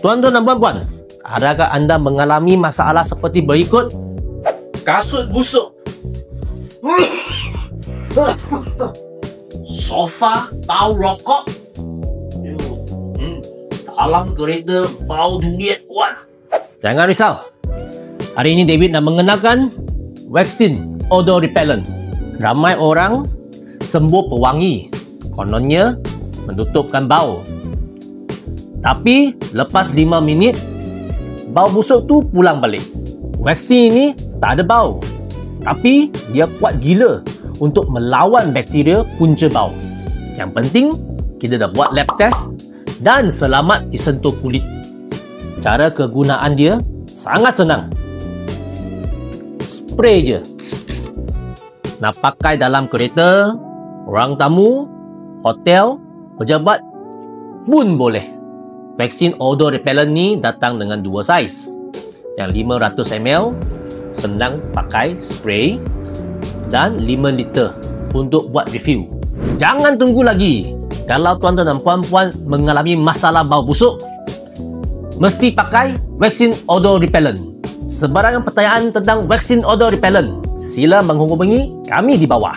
Tuan-tuan dan puan-puan, adakah anda mengalami masalah seperti berikut? Kasut busuk, sofa bau rokok, dalam kereta bau durian kuat. Jangan risau, hari ini David nak mengenalkan Vaccine Odor Repellent. Ramai orang sembuh pewangi, kononnya menutupkan bau. Tapi lepas 5 minit, bau busuk tu pulang balik. Vaksin ini tak ada bau, tapi dia kuat gila untuk melawan bakteria punca bau. Yang penting, kita dah buat lab test dan selamat disentuh kulit. Cara kegunaan dia sangat senang. Spray je. Nak pakai dalam kereta, orang tamu, hotel, pejabat pun boleh. Vaccine Odor Repellent ni datang dengan 2 saiz. Yang 500ml senang pakai spray dan 5 liter untuk buat refill. Jangan tunggu lagi. Kalau tuan-tuan dan puan-puan mengalami masalah bau busuk, mesti pakai Vaccine Odor Repellent. Sebarangan pertanyaan tentang Vaccine Odor Repellent, sila menghubungi kami di bawah.